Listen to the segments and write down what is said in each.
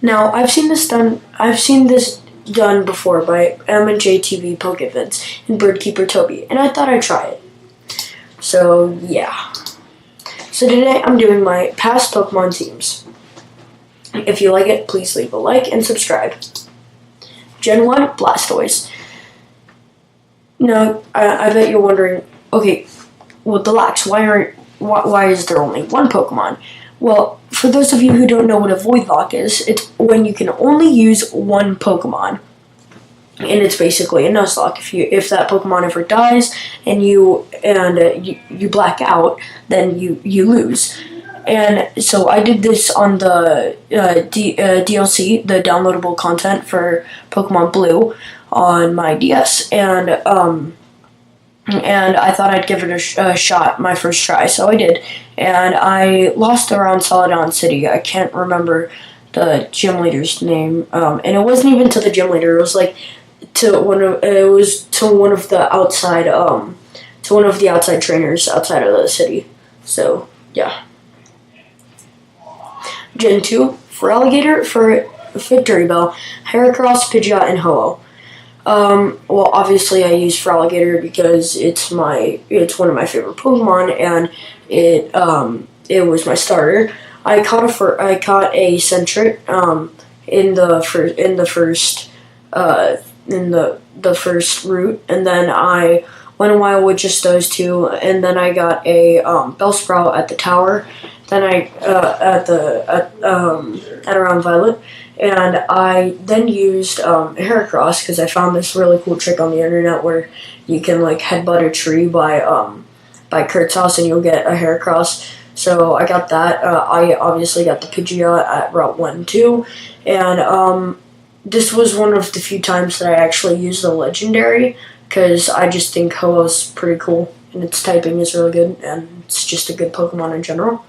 Now, I've seen this done before by M&J TV Pokevids and Birdkeeper Toby, and I thought I'd try it. So, yeah. So today I'm doing my past Pokemon teams. If you like it, please leave a like and subscribe. Gen 1, Blastoise. Now, I bet you're wondering, okay, well, Deluxe, why is there only one Pokemon? Well, for those of you who don't know what a Voidlock is, it's when you can only use one Pokemon. And it's basically a Nuzlocke. If that Pokemon ever dies and you black out, then you lose. And so I did this on the DLC, the downloadable content for Pokemon Blue, on my DS, and I thought I'd give it a shot my first try, so I did, and I lost around Celadon City. I can't remember the gym leader's name, and it wasn't even to the gym leader. It was like to one of the outside trainers outside of the city. So yeah. Gen 2, for Alligator, for Victory Bell, Heracross, Pidgeot, and Ho-Oh. Well, obviously I use Feraligatr because it's one of my favorite Pokemon, and it was my starter. I caught a Sentret in the first route, and then I went a while with just those two, and then I got a Bellsprout at the tower. Then I at around Violet. And I then used Heracross because I found this really cool trick on the internet where you can like headbutt a tree by Kurt's house and you'll get a Heracross. So I got that. I obviously got the Pidgeot at Route 1 and 2. And this was one of the few times that I actually used the Legendary because I just think Ho-Oh's pretty cool and its typing is really good and it's just a good Pokemon in general.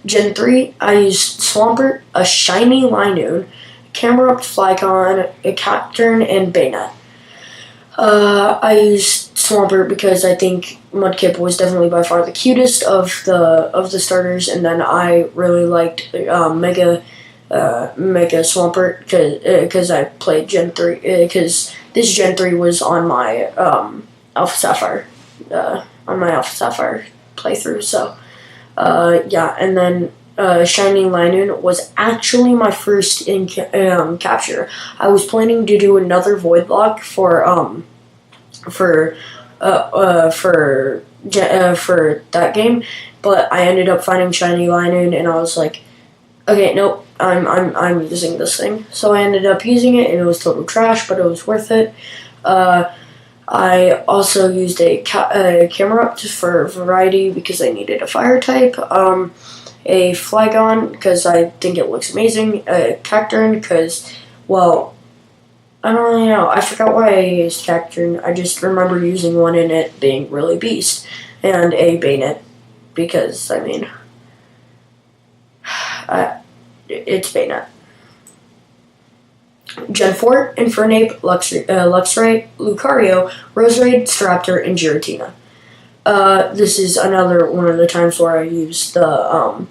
Gen 3, I used Swampert, a shiny Linoone, Camerupt, Flygon, a Cacturne, and Banette. I used Swampert because I think Mudkip was definitely by far the cutest of the starters, and then I really liked Mega Swampert because I played Gen 3 because this Gen 3 was on my Alpha Sapphire playthrough, so. Yeah, and then Shiny Linoone was actually my first capture. I was planning to do another Voidlock for that game, but I ended up finding Shiny Linoone, and I was like, okay, nope, I'm using this thing. So I ended up using it, and it was total trash, but it was worth it. I also used a Camerupt for variety because I needed a fire type, a Flygon because I think it looks amazing, a Cacturne because, well, I don't really know. I forgot why I used Cacturne. I just remember using one in it being really beast, and a Banette because, I mean, it's Banette. Gen 4, Infernape, Luxray, Lucario, Roserade, Staraptor, and Giratina. This is another one of the times where I used the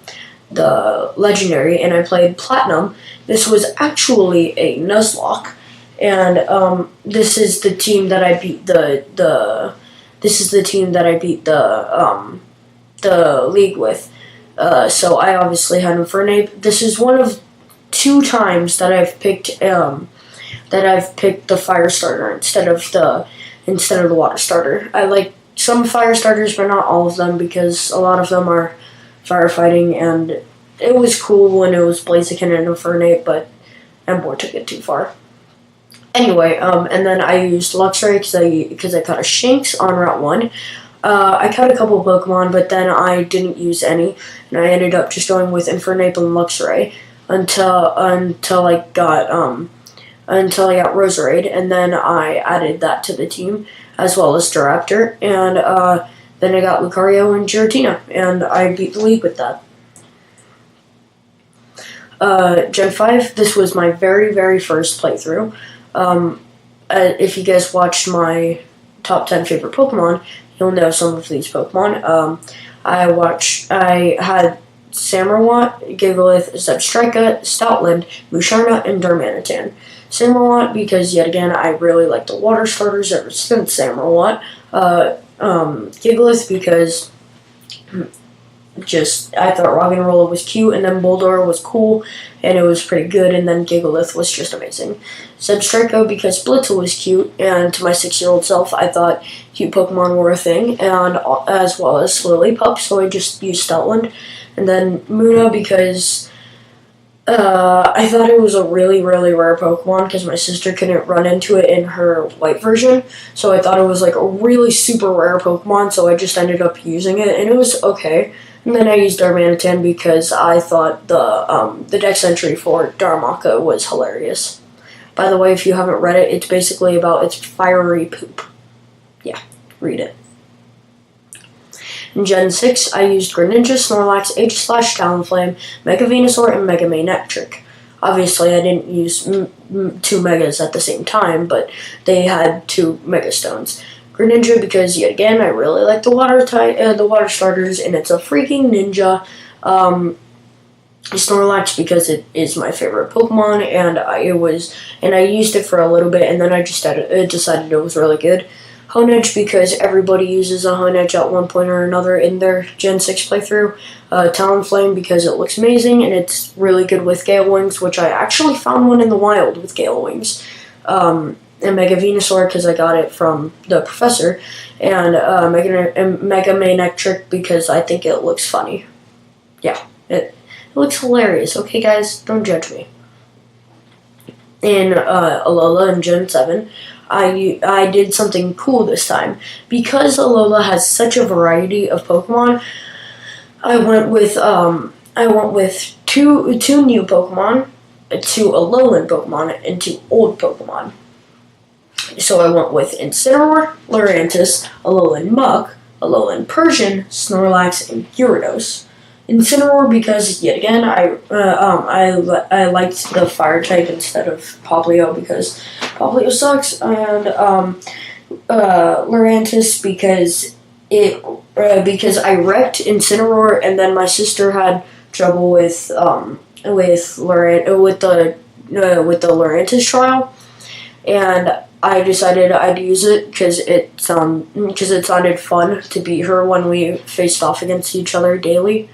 Legendary, and I played Platinum. This was actually a Nuzlocke, and this is the team that I beat the league with. So I obviously had Infernape. This is one of 2 times that I've picked the fire starter instead of the water starter. I like some fire starters, but not all of them because a lot of them are firefighting, and it was cool when it was Blaziken and Infernape, but Emboar took it too far. Anyway, and then I used Luxray because I caught a Shinx on Route 1. I caught a couple of Pokemon, but then I didn't use any, and I ended up just going with Infernape and Luxray until I got Roserade, and then I added that to the team as well as Staraptor, and then I got Lucario and Giratina, and I beat the league with that. Gen 5, this was my very, very first playthrough. If you guys watched my top 10 favorite Pokemon, you'll know some of these Pokemon. I had Samurott, Gigalith, Zebstrika, Stoutland, Musharna, and Darmanitan. Samurott because, yet again, I really like the water starters ever since Samurott. Gigalith because I thought Roggenrola was cute, and then Boldore was cool, and it was pretty good, and then Gigalith was just amazing. Zebstrika because Blitzel was cute, and to my 6-year-old self, I thought cute Pokemon were a thing, and as well as Lillipup, so I just used Stoutland. And then Munna because I thought it was a really, really rare Pokemon because my sister couldn't run into it in her white version, so I thought it was like a really super rare Pokemon, so I just ended up using it, and it was okay. And then I used Darmanitan because I thought the Dex entry for Darumaka was hilarious. By the way, if you haven't read it, it's basically about its fiery poop. Yeah, read it. In Gen 6, I used Greninja, Snorlax, Aegislash, Talonflame, Mega Venusaur, and Mega Manectric. Obviously, I didn't use 2 Megas at the same time, but they had 2 Mega Stones. Greninja because, yet again, I really like the water starters, and it's a freaking ninja. Snorlax because it is my favorite Pokemon, and I used it for a little bit, and then I just decided it was really good. Honedge because everybody uses a Honedge at one point or another in their Gen 6 playthrough. Talonflame because it looks amazing and it's really good with Gale Wings, which I actually found one in the wild with Gale Wings. And Mega Venusaur because I got it from the professor. And Mega Manectric because I think it looks funny. Yeah, it looks hilarious. Okay, guys, don't judge me. In Alola in Gen 7, I did something cool this time. Because Alola has such a variety of Pokemon, I went with two new Pokemon, 2 Alolan Pokemon, and 2 old Pokemon. So I went with Incineroar, Lurantis, Alolan Muk, Alolan Persian, Snorlax, and Gyarados. Incineroar because, yet again, I liked the fire type instead of Popplio because Popplio sucks, and Lurantis because I wrecked Incineroar, and then my sister had trouble with the Lurantis trial, and I decided I'd use it because it sounded fun to beat her when we faced off against each other daily.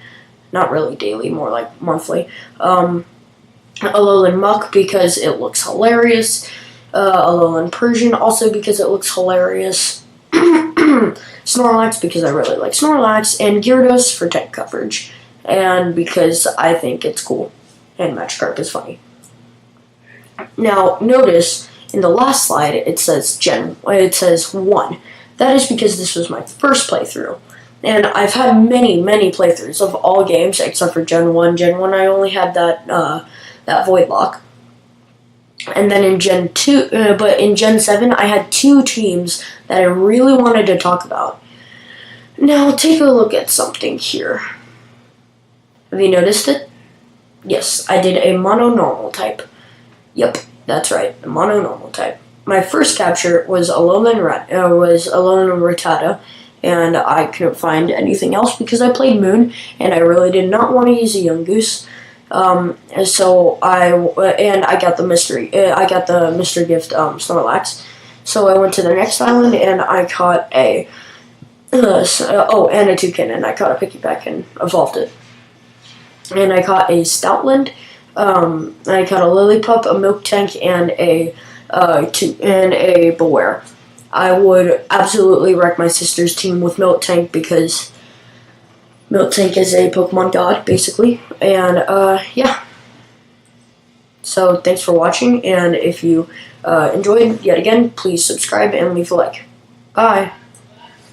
Not really daily, more like monthly. Alolan Muk because it looks hilarious. Alolan Persian also because it looks hilarious. Snorlax because I really like Snorlax. And Gyarados for tech coverage. And because I think it's cool. And Magikarp is funny. Now, notice in the last slide it says 1. That is because this was my first playthrough. And I've had many, many playthroughs of all games except for Gen 1. Gen 1 I only had that Voidlock. And then in Gen 2, but in Gen 7 I had 2 teams that I really wanted to talk about. Now take a look at something here. Have you noticed it? Yes, I did a mono-normal type. Yep, that's right, a mono-normal type. My first capture was Alolan Rattata. And I couldn't find anything else because I played Moon, and I really did not want to use a Yungoos. So I got the mystery. I got the mystery gift Snorlax. So I went to the next island, and I caught and a toucan, and I caught a Pikipek and evolved it. And I caught a Stoutland. I caught a Lillipup, a Miltank, and a Beware. I would absolutely wreck my sister's team with Miltank because Miltank is a Pokemon god, basically. And, yeah. So, thanks for watching, and if you enjoyed, yet again, please subscribe and leave a like. Bye!